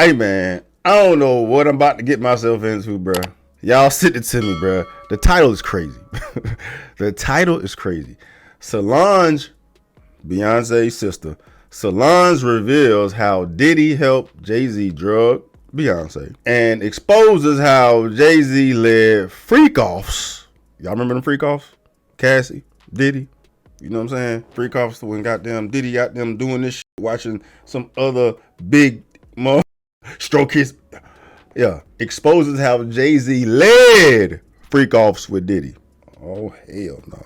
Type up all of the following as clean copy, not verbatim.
Hey man, I don't know what I'm about to get myself into, bro. Y'all send it to me, bro. The title is crazy. The title is crazy. Solange, Beyonce's sister, Solange reveals how Diddy helped Jay-Z drug Beyonce and exposes how Jay-Z led freak-offs. Y'all remember them freak-offs? Cassie, Diddy. You know what I'm saying? Freak-offs when goddamn Diddy got them doing this shit, watching some other big stroke his. Yeah. Exposes how Jay-Z led freak-offs with Diddy. Oh, hell no.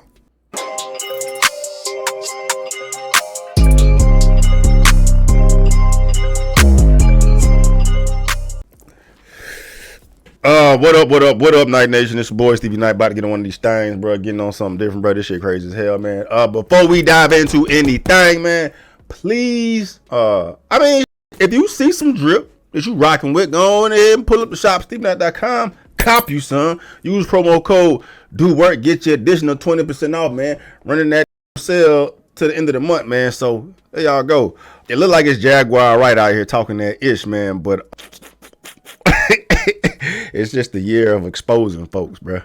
What up, Night Nation? It's your boy Stevie Night, about to get on one of these things, bro. Getting on something different, bro. This shit crazy as hell, man. Before we dive into anything, man, please, if you see some drip that you rocking with, go on ahead and pull up the shop, StevieNight.com. Cop you, son. Use promo code Do Work, get your additional 20% off, man. Running that sale to the end of the month, man. So there y'all go. It look like it's Jaguar right out here talking that ish, man, but it's just the year of exposing folks, bro.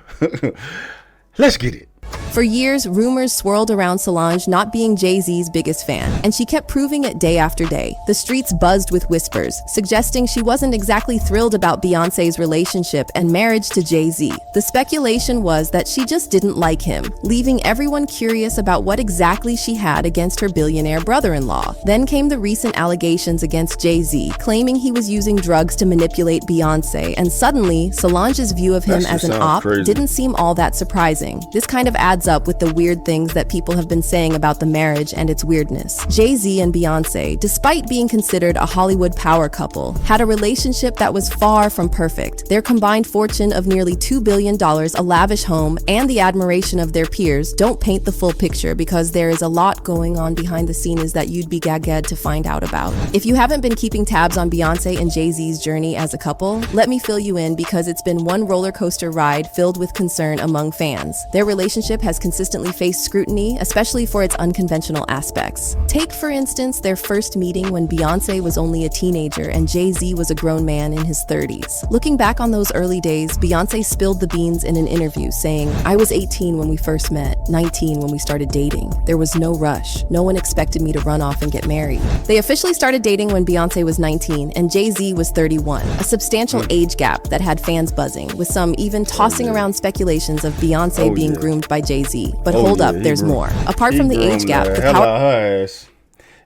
Let's get it. For years, rumors swirled around Solange not being Jay-Z's biggest fan, and she kept proving it day after day. The streets buzzed with whispers, suggesting she wasn't exactly thrilled about Beyonce's relationship and marriage to Jay-Z. The speculation was that she just didn't like him, leaving everyone curious about what exactly she had against her billionaire brother-in-law. Then came the recent allegations against Jay-Z, claiming he was using drugs to manipulate Beyonce, and suddenly, Solange's view of him as an op didn't seem all that surprising. This kind of adds up with the weird things that people have been saying about the marriage and its weirdness. Jay-Z and Beyonce, despite being considered a Hollywood power couple, had a relationship that was far from perfect. Their combined fortune of nearly $2 billion, a lavish home, and the admiration of their peers don't paint the full picture, because there is a lot going on behind the scenes that you'd be gagged to find out about. If you haven't been keeping tabs on Beyonce and Jay-Z's journey as a couple, let me fill you in, because it's been one roller coaster ride filled with concern among fans. Their relationship has consistently faced scrutiny, especially for its unconventional aspects. Take, for instance, their first meeting when Beyonce was only a teenager and Jay-Z was a grown man in his 30s. Looking back on those early days, Beyonce spilled the beans in an interview, saying, "I was 18 when we first met, 19 when we started dating. There was no rush. No one expected me to run off and get married." They officially started dating when Beyonce was 19 and Jay-Z was 31, a substantial age gap that had fans buzzing, with some even tossing around speculations of Beyonce being groomed by Jay-Z. But hold up, there's more. Apart from the age gap, the power...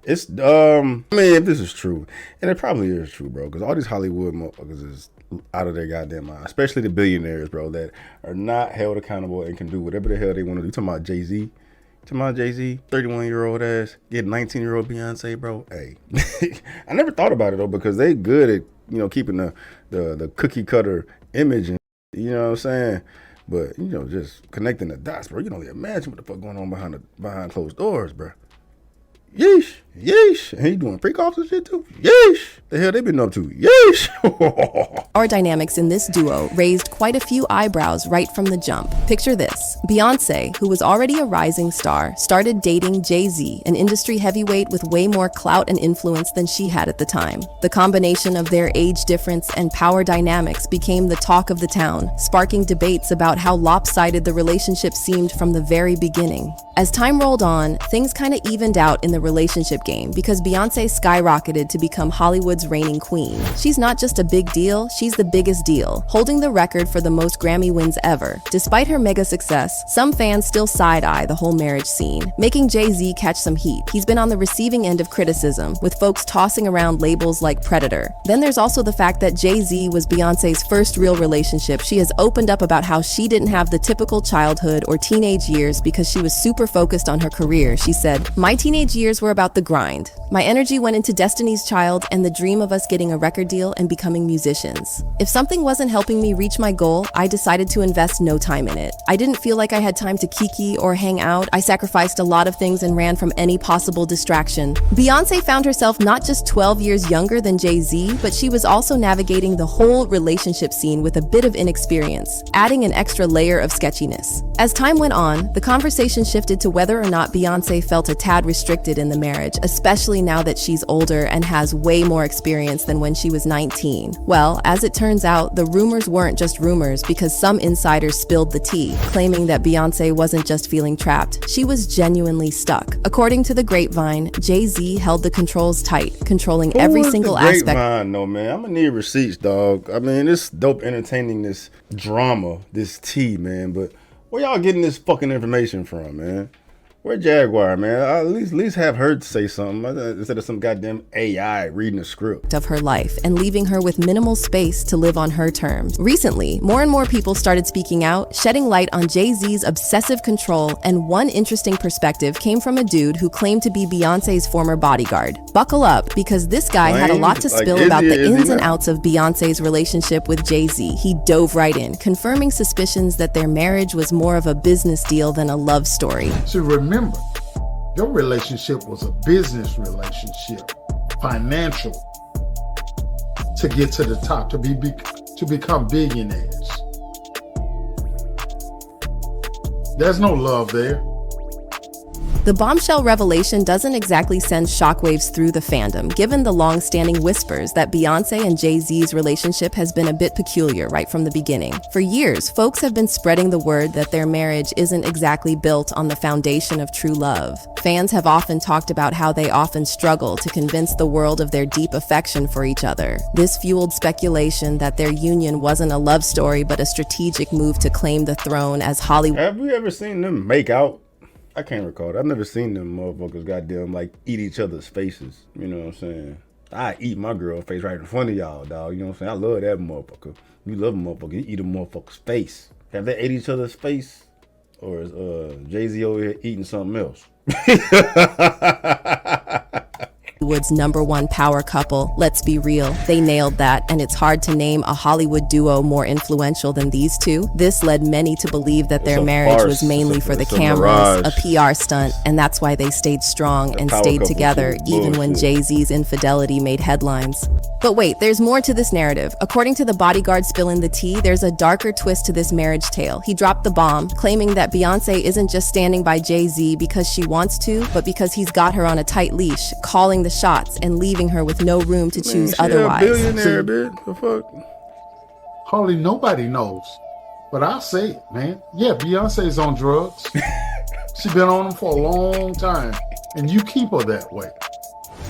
It's, if this is true, and it probably is true, bro, because all these Hollywood motherfuckers is out of their goddamn mind, especially the billionaires, bro, that are not held accountable and can do whatever the hell they want to do. Talking about Jay-Z, 31-year-old ass, get 19-year-old Beyonce, bro. Hey, I never thought about it, though, because they good at, keeping the cookie cutter image, and you know what I'm saying? But, just connecting the dots, bro. You can only imagine what the fuck going on behind closed doors, bro. Yeesh. And he doing freak-offs and shit too? Yeesh. The hell they been up to? Yeesh. Our dynamics in this duo raised quite a few eyebrows right from the jump. Picture this. Beyonce, who was already a rising star, started dating Jay-Z, an industry heavyweight with way more clout and influence than she had at the time. The combination of their age difference and power dynamics became the talk of the town, sparking debates about how lopsided the relationship seemed from the very beginning. As time rolled on, things kind of evened out in the relationship game, because Beyonce skyrocketed to become Hollywood's reigning queen. She's not just a big deal, she's the biggest deal, holding the record for the most Grammy wins ever. Despite her mega success, some fans still side-eye the whole marriage scene, making Jay-Z catch some heat. He's been on the receiving end of criticism, with folks tossing around labels like predator. Then there's also the fact that Jay-Z was Beyonce's first real relationship. She has opened up about how she didn't have the typical childhood or teenage years because she was super focused on her career. She said, "My teenage years were about the grind. My energy went into Destiny's Child and the dream of us getting a record deal and becoming musicians. If something wasn't helping me reach my goal, I decided to invest no time in it. I didn't feel like I had time to kiki or hang out. I sacrificed a lot of things and ran from any possible distraction." Beyonce found herself not just 12 years younger than Jay-Z, but she was also navigating the whole relationship scene with a bit of inexperience, adding an extra layer of sketchiness. As time went on, the conversation shifted to whether or not Beyonce felt a tad restricted in the marriage, especially now that she's older and has way more experience than when she was 19. Well, as it turns out, the rumors weren't just rumors because some insiders spilled the tea, claiming that Beyoncé wasn't just feeling trapped, she was genuinely stuck. According to the grapevine, Jay-Z held the controls tight, controlling every single aspect. Grapevine, no, man. I'm gonna need receipts, dog. I mean, it's dope entertaining, this drama, this tea, man, but where y'all getting this fucking information from, man? Where Jaguar, man? I at least have her say something instead of some goddamn AI reading a script of her life and leaving her with minimal space to live on her terms. Recently, more and more people started speaking out, shedding light on Jay-Z's obsessive control, and one interesting perspective came from a dude who claimed to be Beyoncé's former bodyguard. Buckle up, because this guy had a lot to spill about the ins and outs of Beyoncé's relationship with Jay-Z. He dove right in, confirming suspicions that their marriage was more of a business deal than a love story. So remember, your relationship was a business relationship, financial, to get to the top, to become billionaires. There's no love there. The bombshell revelation doesn't exactly send shockwaves through the fandom, given the long-standing whispers that Beyoncé and Jay-Z's relationship has been a bit peculiar right from the beginning. For years, folks have been spreading the word that their marriage isn't exactly built on the foundation of true love. Fans have often talked about how they often struggle to convince the world of their deep affection for each other. This fueled speculation that their union wasn't a love story but a strategic move to claim the throne as Hollywood. Have you ever seen them make out? I can't recall. I've never seen them motherfuckers goddamn like eat each other's faces. You know what I'm saying? I eat my girl face right in front of y'all, dog. You know what I'm saying? I love that motherfucker. You love a motherfucker. You eat a motherfucker's face. Have they ate each other's face? Or is Jay-Z over here eating something else? Hollywood's #1 power couple. Let's be real, they nailed that, and it's hard to name a Hollywood duo more influential than these two. This led many to believe that their marriage was mainly for the cameras, a PR stunt, and that's why they stayed strong and stayed together even when Jay-Z's infidelity made headlines. But wait, there's more to this narrative. According to the bodyguard spilling the tea, there's a darker twist to this marriage tale. He dropped the bomb, claiming that Beyoncé isn't just standing by Jay-Z because she wants to, but because he's got her on a tight leash, calling the shots and leaving her with no room to choose otherwise. A billionaire, bitch. The fuck? Hardly nobody knows, but I'll say it, man. Yeah, Beyonce's on drugs. She's been on them for a long time, and you keep her that way.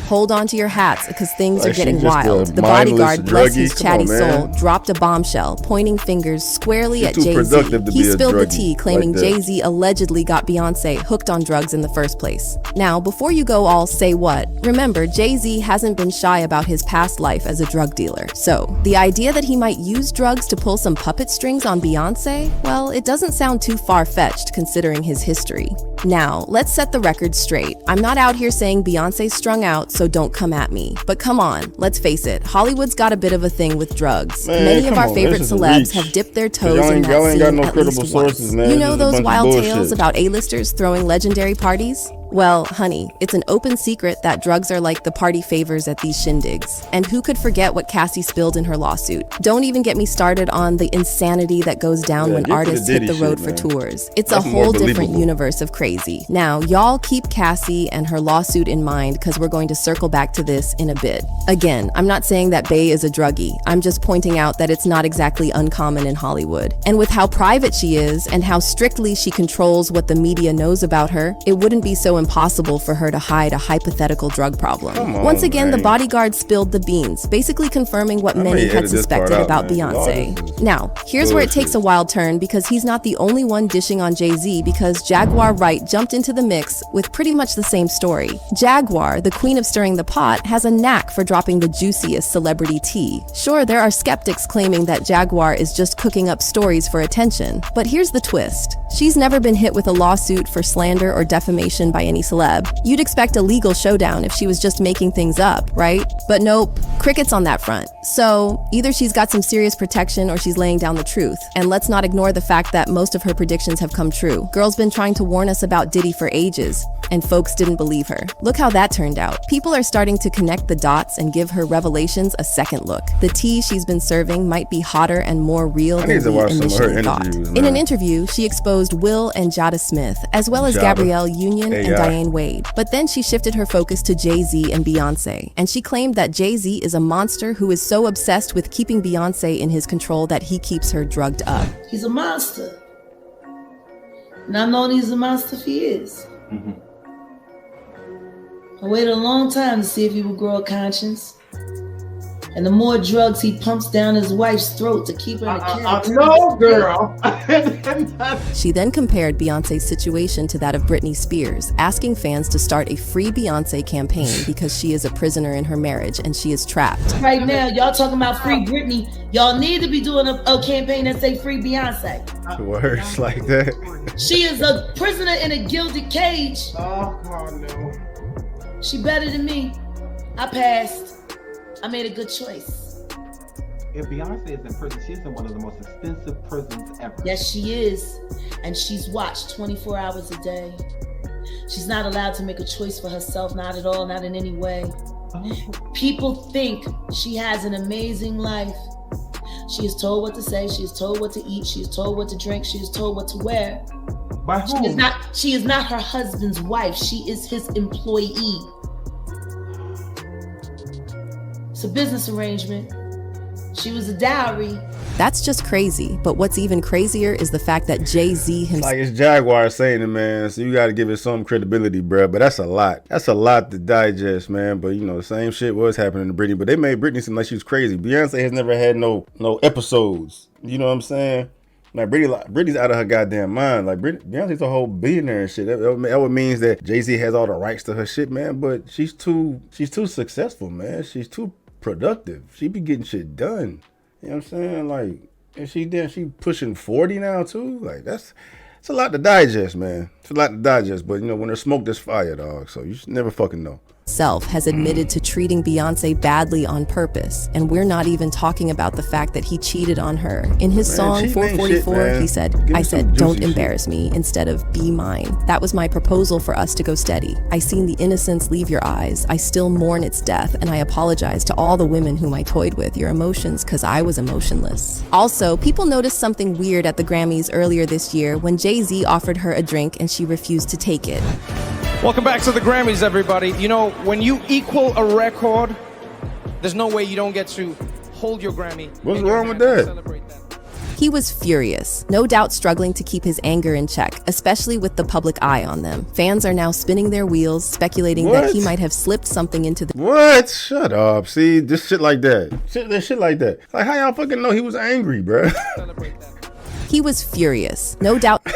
Hold on to your hats because things are getting wild. The bodyguard, bless his chatty soul, dropped a bombshell, pointing fingers squarely at Jay-Z. He spilled the tea, claiming Jay-Z allegedly got Beyoncé hooked on drugs in the first place. Now, before you go all say what, remember Jay-Z hasn't been shy about his past life as a drug dealer. So, the idea that he might use drugs to pull some puppet strings on Beyoncé, well, it doesn't sound too far-fetched considering his history. Now, let's set the record straight. I'm not out here saying Beyoncé's strung out, so don't come at me. But come on, let's face it, Hollywood's got a bit of a thing with drugs. Many of our favorite celebs have dipped their toes in that scene at least once. You know those wild tales about A-listers throwing legendary parties? Well, honey, it's an open secret that drugs are like the party favors at these shindigs. And who could forget what Cassie spilled in her lawsuit? Don't even get me started on the insanity that goes down when artists hit the road for tours. It's a whole different universe of crazy. Now, y'all keep Cassie and her lawsuit in mind because we're going to circle back to this in a bit. Again, I'm not saying that Bey is a druggie. I'm just pointing out that it's not exactly uncommon in Hollywood. And with how private she is and how strictly she controls what the media knows about her, it wouldn't be so impossible for her to hide a hypothetical drug problem. Once again, the bodyguard spilled the beans, basically confirming what many had suspected about Beyoncé. Now, here's where it takes a wild turn because he's not the only one dishing on Jay-Z because Jaguar Wright jumped into the mix with pretty much the same story. Jaguar, the queen of stirring the pot, has a knack for dropping the juiciest celebrity tea. Sure, there are skeptics claiming that Jaguar is just cooking up stories for attention, but here's the twist. She's never been hit with a lawsuit for slander or defamation by any celeb. You'd expect a legal showdown if she was just making things up, right? But nope, crickets on that front. So, either she's got some serious protection or she's laying down the truth. And let's not ignore the fact that most of her predictions have come true. Girl's been trying to warn us about Diddy for ages, and folks didn't believe her. Look how that turned out. People are starting to connect the dots and give her revelations a second look. The tea she's been serving might be hotter and more real than we initially thought. In an interview, she exposed Will and Jada Smith, as well as Gabrielle Union and Diane Wade. But then she shifted her focus to Jay-Z and Beyonce, and she claimed that Jay-Z is a monster who is so obsessed with keeping Beyonce in his control that he keeps her drugged up. He's a monster. And I've known he's a monster for years. I waited a long time to see if he would grow a conscience. And the more drugs he pumps down his wife's throat to keep her in a cage. No, girl. She then compared Beyonce's situation to that of Britney Spears, asking fans to start a Free Beyonce campaign because she is a prisoner in her marriage and she is trapped. Right now, y'all talking about Free Britney. Y'all need to be doing a campaign that say Free Beyonce. Words like that. She is a prisoner in a gilded cage. Oh, God, no. She better than me. I passed. I made a good choice. If Beyonce is in prison, she's in one of the most expensive prisons ever. Yes, she is. And she's watched 24 hours a day. She's not allowed to make a choice for herself, not at all, not in any way. People think she has an amazing life. She is told what to say, she is told what to eat, she is told what to drink, she is told what to wear. By whom? She is not her husband's wife, she is his employee. It's a business arrangement. She was a dowry. That's just crazy, but what's even crazier is the fact that Jay-Z himself... Like it's Jaguar saying it, man, so you got to give it some credibility, bro. But that's a lot. That's a lot to digest, man. But, you know, the same shit was happening to Britney. But they made Britney seem like she was crazy. Beyonce has never had no episodes. You know what I'm saying? Like, Britney's out of her goddamn mind. Like, Beyonce's a whole billionaire and shit. That would means that Jay-Z has all the rights to her shit, man. But she's too successful, man. She's too productive. She be getting shit done. You know what I'm saying? Like, and she pushing 40 now too. Like, it's a lot to digest, man. It's a lot to digest. But you know, when there's smoke, there's fire, dog. So you should never fucking know. Has admitted to treating Beyonce badly on purpose, and we're not even talking about the fact that he cheated on her. In his song 444, he said, I said, don't embarrass me, instead of be mine. That was my proposal for us to go steady. I seen the innocence leave your eyes. I still mourn its death, and I apologize to all the women whom I toyed with your emotions because I was emotionless. Also, people noticed something weird at the Grammys earlier this year when Jay-Z offered her a drink and she refused to take it. Welcome back to the Grammys, everybody. You know, when you equal a record, there's no way you don't get to hold your Grammy. What's wrong with that? He was furious, no doubt struggling to keep his anger in check, especially with the public eye on them. Fans are now spinning their wheels, speculating that he might have slipped something into the... What? Shut up. See, just shit like that. Shit like that. Like, how y'all fucking know he was angry, bro? He was furious, no doubt...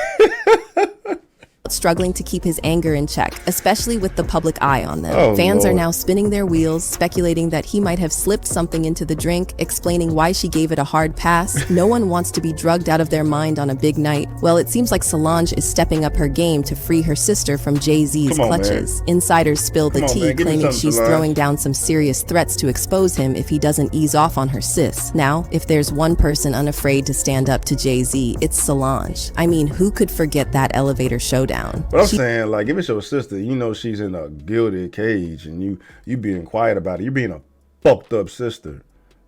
struggling to keep his anger in check, especially with the public eye on them. Fans are now spinning their wheels, speculating that he might have slipped something into the drink, explaining why she gave it a hard pass. No one wants to be drugged out of their mind on a big night. Well, it seems like Solange is stepping up her game to free her sister from Jay-Z's clutches. Insiders spill the tea, claiming she's throwing down some serious threats to expose him if he doesn't ease off on her sis. Now, if there's one person unafraid to stand up to Jay-Z, it's Solange. I mean, who could forget that elevator showdown? But I'm saying, like, if it's your sister, you know she's in a gilded cage and you being quiet about it. You being a fucked up sister.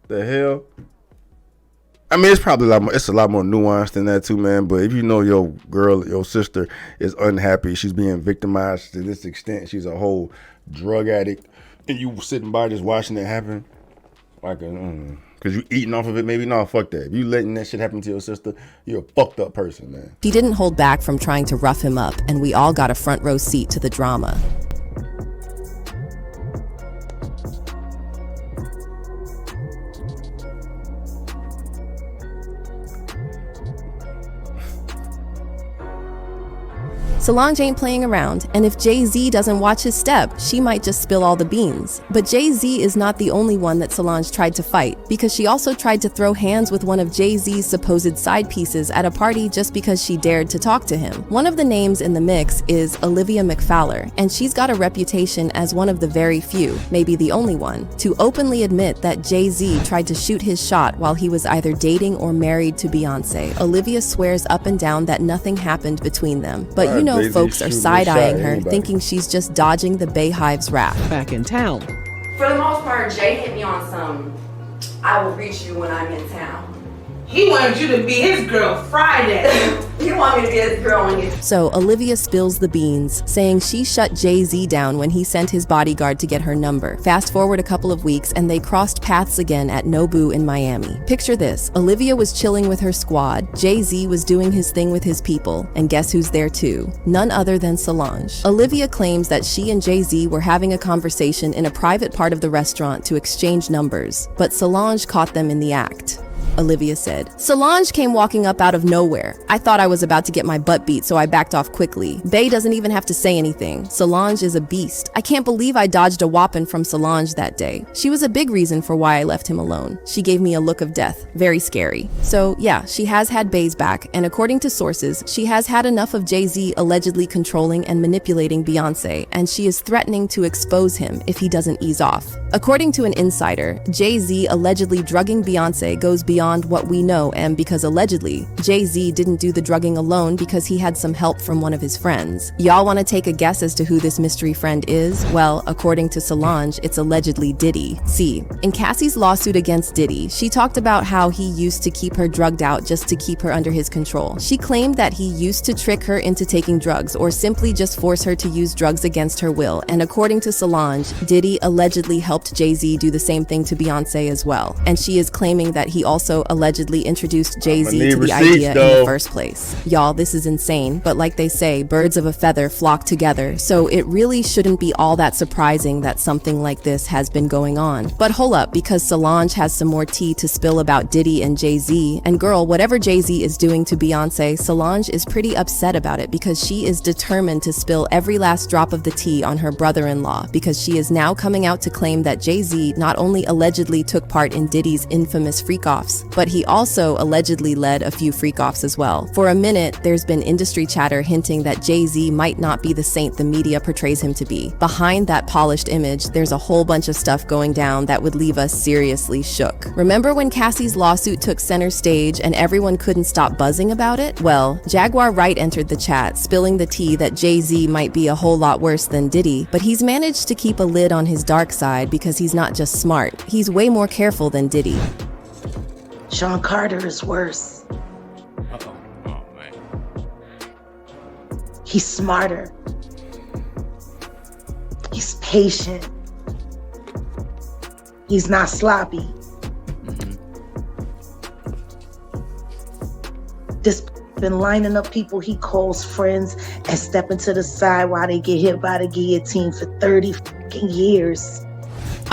The hell? I mean, it's probably it's a lot more nuanced than that too, man. But if you know your sister is unhappy, she's being victimized to this extent, she's a whole drug addict, and you sitting by just watching it happen, like because you eating off of it, maybe. No, fuck that. If you letting that shit happen to your sister, you're a fucked up person, man. He didn't hold back from trying to rough him up, and we all got a front row seat to the drama. Solange ain't playing around, and if Jay-Z doesn't watch his step, she might just spill all the beans. But Jay-Z is not the only one that Solange tried to fight, because she also tried to throw hands with one of Jay-Z's supposed side pieces at a party just because she dared to talk to him. One of the names in the mix is Olivia McFowler, and she's got a reputation as one of the very few, maybe the only one, to openly admit that Jay-Z tried to shoot his shot while he was either dating or married to Beyonce. Olivia swears up and down that nothing happened between them, but you know Jay-Z folks are shooting his side-eyeing shot at her, anybody. thinking she's just dodging the Bayhive's wrath. Back in town. For the most part, Jay hit me on some, I will reach you when I'm in town. He wanted you to be his girl Friday. You want me to be his girl when you... So Olivia spills the beans, saying she shut Jay-Z down when he sent his bodyguard to get her number. Fast forward a couple of weeks and they crossed paths again at Nobu in Miami. Picture this, Olivia was chilling with her squad, Jay-Z was doing his thing with his people, and guess who's there too? None other than Solange. Olivia claims that she and Jay-Z were having a conversation in a private part of the restaurant to exchange numbers, but Solange caught them in the act. Olivia said, Solange came walking up out of nowhere. I thought I was about to get my butt beat, so I backed off quickly. Bay doesn't even have to say anything. Solange is a beast. I can't believe I dodged a whopping from Solange that day. She was a big reason for why I left him alone. She gave me a look of death. Very scary. So yeah, she has had Bay's back, and according to sources, she has had enough of Jay-Z allegedly controlling and manipulating Beyonce, and she is threatening to expose him if he doesn't ease off. According to an insider, Jay-Z allegedly drugging Beyonce goes beyond what we know, and because allegedly, Jay-Z didn't do the drugging alone because he had some help from one of his friends. Y'all want to take a guess as to who this mystery friend is? Well, according to Solange, it's allegedly Diddy. See, in Cassie's lawsuit against Diddy, she talked about how he used to keep her drugged out just to keep her under his control. She claimed that he used to trick her into taking drugs or simply just force her to use drugs against her will, and according to Solange, Diddy allegedly helped Jay-Z do the same thing to Beyonce as well, and she is claiming that he also allegedly introduced Jay-Z to the idea in the first place. Y'all, this is insane, but like they say, birds of a feather flock together, so it really shouldn't be all that surprising that something like this has been going on. But hold up, because Solange has some more tea to spill about Diddy and Jay-Z, and girl, whatever Jay-Z is doing to Beyonce, Solange is pretty upset about it because she is determined to spill every last drop of the tea on her brother-in-law, because she is now coming out to claim that Jay-Z not only allegedly took part in Diddy's infamous freak-offs, but he also allegedly led a few freak-offs as well. For a minute, there's been industry chatter hinting that Jay-Z might not be the saint the media portrays him to be. Behind that polished image, there's a whole bunch of stuff going down that would leave us seriously shook. Remember when Cassie's lawsuit took center stage and everyone couldn't stop buzzing about it? Well, Jaguar Wright entered the chat, spilling the tea that Jay-Z might be a whole lot worse than Diddy, but he's managed to keep a lid on his dark side because he's not just smart, he's way more careful than Diddy. Sean Carter is worse. Uh-oh. Oh, man. He's smarter. He's patient. He's not sloppy. This been lining up people he calls friends and stepping to the side while they get hit by the guillotine for 30 fucking years.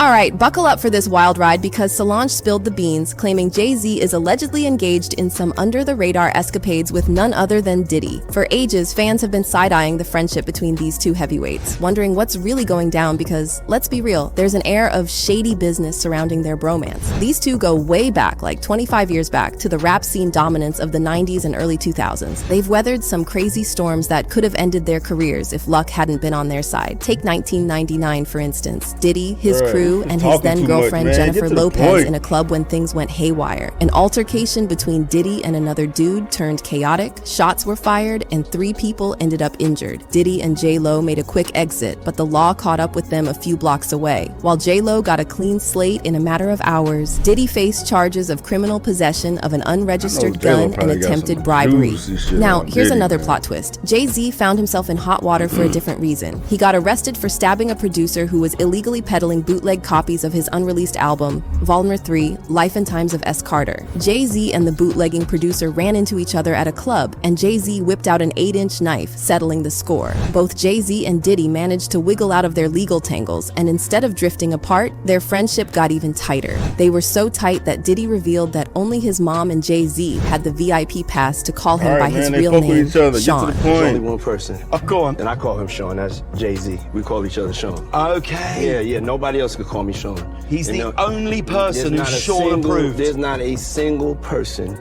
Alright, buckle up for this wild ride because Solange spilled the beans, claiming Jay-Z is allegedly engaged in some under-the-radar escapades with none other than Diddy. For ages, fans have been side-eyeing the friendship between these two heavyweights, wondering what's really going down because, let's be real, there's an air of shady business surrounding their bromance. These two go way back, like 25 years back, to the rap scene dominance of the 90s and early 2000s. They've weathered some crazy storms that could have ended their careers if luck hadn't been on their side. Take 1999, for instance. Diddy, his crew, and his then-girlfriend Jennifer Lopez in a club when things went haywire. An altercation between Diddy and another dude turned chaotic, shots were fired, and 3 people ended up injured. Diddy and J-Lo made a quick exit, but the law caught up with them a few blocks away. While J-Lo got a clean slate in a matter of hours, Diddy faced charges of criminal possession of an unregistered gun and attempted bribery. Now, here's another plot twist. Jay-Z found himself in hot water for a different reason. He got arrested for stabbing a producer who was illegally peddling bootleg bootleg copies of his unreleased album, Volume 3, Life and Times of S. Carter. Jay-Z and the bootlegging producer ran into each other at a club, and Jay-Z whipped out an 8-inch knife, settling the score. Both Jay-Z and Diddy managed to wiggle out of their legal tangles, and instead of drifting apart, their friendship got even tighter. They were so tight that Diddy revealed that only his mom and Jay-Z had the VIP pass to call him by his real name, Sean. There's only one person. Oh, go on. And I call him Sean. That's Jay-Z. We call each other Sean. Okay. Yeah. Nobody else could call me Sean. He's the only person who's Sean approved. There's not a single person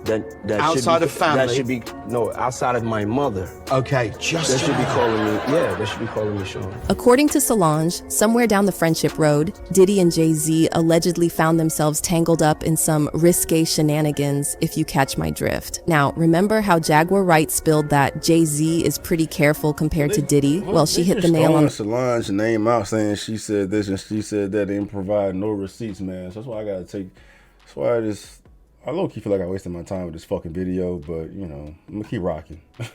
that outside of family. That should be outside of my mother. Okay, That should be calling me. Yeah, they should be calling me Sean. According to Solange, somewhere down the friendship road, Diddy and Jay-Z allegedly found themselves tangled up in some risque shenanigans, if you catch my drift. Now, remember how Jaguar Wright spilled that Jay-Z is pretty careful compared to Diddy? Well, she hit the nail on Solange's name out, saying she said this and she said that. They didn't provide no receipts, man. So that's why I gotta take. That's why I low-key feel like I wasted my time with this fucking video, but, you know, I'm gonna keep rocking. I'm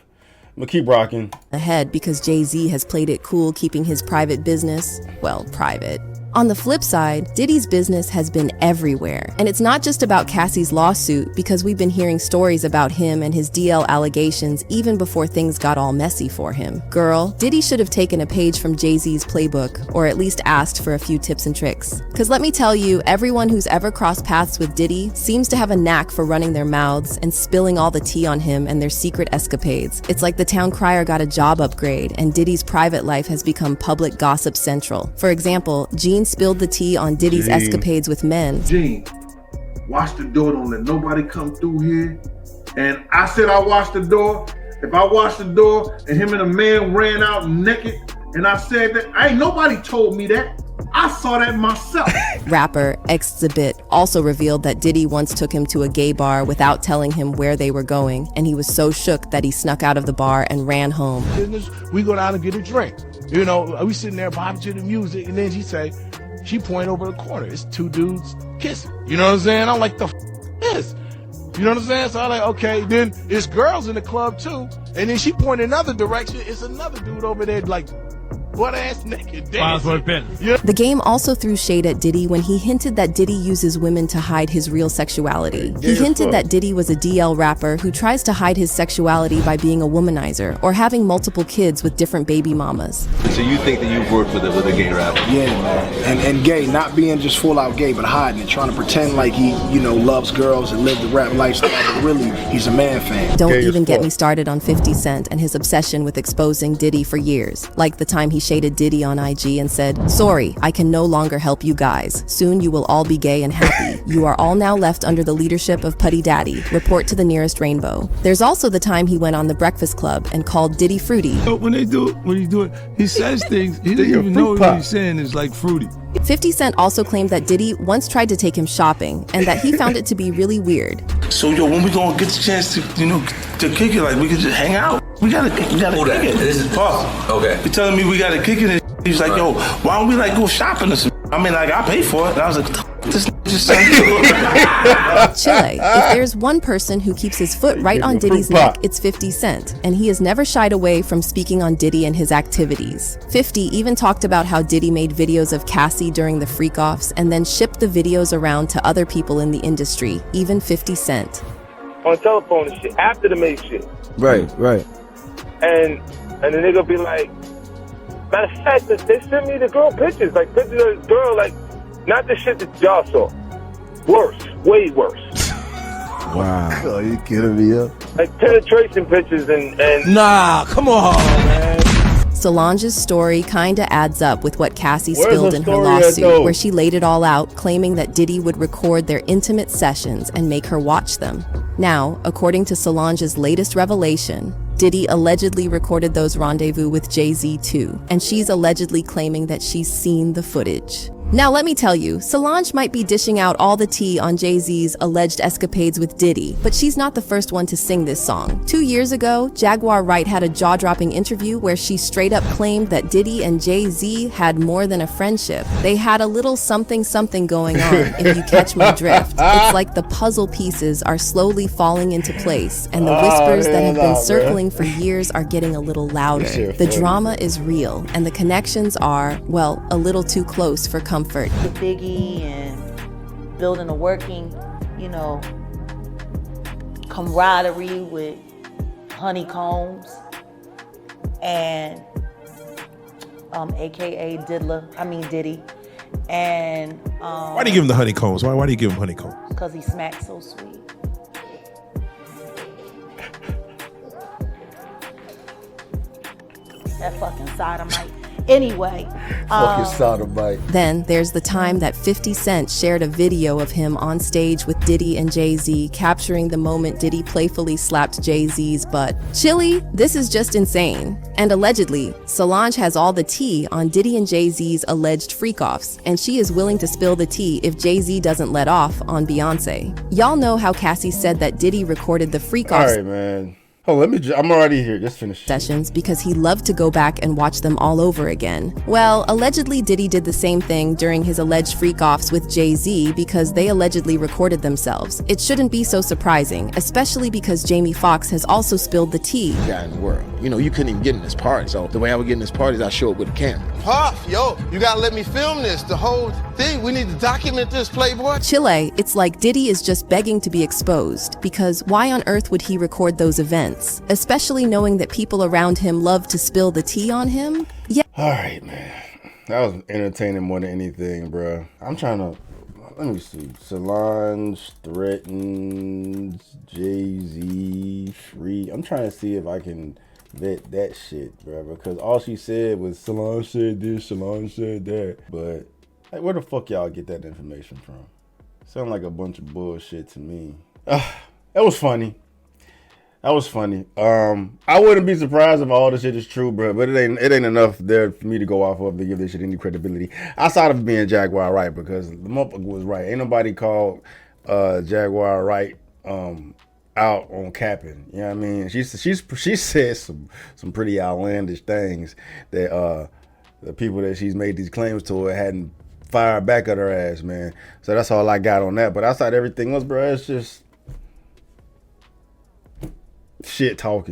gonna keep rocking. Ahead because Jay-Z has played it cool keeping his private business, well, private. On the flip side, Diddy's business has been everywhere. And it's not just about Cassie's lawsuit, because we've been hearing stories about him and his DL allegations even before things got all messy for him. Girl, Diddy should have taken a page from Jay-Z's playbook, or at least asked for a few tips and tricks. Cause let me tell you, everyone who's ever crossed paths with Diddy seems to have a knack for running their mouths and spilling all the tea on him and their secret escapades. It's like the town crier got a job upgrade, and Diddy's private life has become public gossip central. For example, Gene spilled the tea on Diddy's escapades with men. Gene, watch the door, don't let nobody come through here. And I said I watched the door. If I watched the door and him and a man ran out naked, and I said that, ain't nobody told me that. I saw that myself. Rapper Exhibit also revealed that Diddy once took him to a gay bar without telling him where they were going, and he was so shook that he snuck out of the bar and ran home. We go down and get a drink. You know, we sitting there vibing to the music, and then she point over the corner. It's two dudes kissing. You know what I'm saying? I'm like, the this? You know what I'm saying? So I'm like, okay. Then it's girls in the club too. And then she point another direction. It's another dude over there like butt-ass naked dancing. Yeah. The game also threw shade at Diddy when he hinted that Diddy uses women to hide his real sexuality. He hinted that Diddy was a DL rapper who tries to hide his sexuality by being a womanizer or having multiple kids with different baby mamas. So you think that you've worked with a gay rapper? Yeah, man. And gay, not being just full out gay, but hiding it, trying to pretend like he, loves girls and live the rap lifestyle, but really, he's a man fan. Don't even get me started on 50 Cent and his obsession with exposing Diddy for years. Like the time he shaded Diddy on IG and said, "Sorry, I can no longer help you guys. Soon you will all be gay and happy. You are all now left under the leadership of Putty Daddy. Report to the nearest rainbow." There's also the time he went on The Breakfast Club and called Diddy fruity. When he do it, he says things, he doesn't even know what he's saying is like fruity. 50 Cent also claimed that Diddy once tried to take him shopping and that he found it to be really weird. So when we gonna get the chance to kick it, like we can just hang out? We gotta kick it. This is possible. Okay. You're telling me we gotta kick it? He's like, yo, why don't we go shopping or something? I mean, I pay for it. And I was like, this just sounds good. Chile, if there's one person who keeps his foot right on Diddy's neck, it's 50 Cent, and he has never shied away from speaking on Diddy and his activities. 50 even talked about how Diddy made videos of Cassie during the freak-offs and then shipped the videos around to other people in the industry, even 50 Cent. On telephone and shit, after the make shit. Right. And the nigga be like, matter of fact, they sent me the girl pictures of the girl, not the shit that y'all saw. Worse, way worse. Wow. Oh, you kidding me up? Like penetration pictures and... Nah, come on, man. Solange's story kinda adds up with what Cassie spilled in her lawsuit, where she laid it all out, claiming that Diddy would record their intimate sessions and make her watch them. Now, according to Solange's latest revelation, Diddy allegedly recorded those rendezvous with Jay-Z too, and she's allegedly claiming that she's seen the footage. Now let me tell you, Solange might be dishing out all the tea on Jay-Z's alleged escapades with Diddy, but she's not the first one to sing this song. 2 years ago, Jaguar Wright had a jaw-dropping interview where she straight up claimed that Diddy and Jay-Z had more than a friendship. They had a little something going on, if you catch my drift. It's like the puzzle pieces are slowly falling into place, and the whispers that have been circling for years are getting a little louder. The drama is real, and the connections are, well, a little too close for comfort. comfort. With Biggie and building a working, camaraderie with Honeycombs and AKA Diddy. And why do you give him the honeycombs? Why do you give him honeycombs? Because he smacks so sweet. That fucking sodomite. Anyway. Fucking sodomite. Then there's the time that 50 Cent shared a video of him on stage with Diddy and Jay-Z, capturing the moment Diddy playfully slapped Jay-Z's butt. Chili, this is just insane. And allegedly, Solange has all the tea on Diddy and Jay-Z's alleged freak-offs, and she is willing to spill the tea if Jay-Z doesn't let off on Beyonce. Y'all know how Cassie said that Diddy recorded the freak-offs. All right, man. Oh, I'm already here. Just finish. Sessions because he loved to go back and watch them all over again. Well, allegedly Diddy did the same thing during his alleged freak-offs with Jay-Z because they allegedly recorded themselves. It shouldn't be so surprising, especially because Jamie Foxx has also spilled the tea. Guy in the world. You couldn't even get in this party. So the way I would get in this party is I show up with a camera. Puff, yo, you gotta let me film this. The whole thing. We need to document this, Playboy. Chile, it's like Diddy is just begging to be exposed because why on earth would he record those events? Especially knowing that people around him love to spill the tea on him? Yeah. All right, man. That was entertaining more than anything, bro. I'm trying to, let me see. Solange threatens Jay-Z free. I'm trying to see if I can vet that shit, bro. Because all she said was Solange said this, Solange said that. But like, where the fuck y'all get that information from? Sound like a bunch of bullshit to me. That was funny. That was funny. I wouldn't be surprised if all this shit is true, bro. But it ain't enough there for me to go off of to give this shit any credibility outside of being Jaguar right, because the motherfucker was right. Ain't nobody called Jaguar right out on capping. You know what I mean? She said some pretty outlandish things that the people that she's made these claims to hadn't fired back at her ass, man. So that's all I got on that. But outside everything else, bro, it's just shit talking.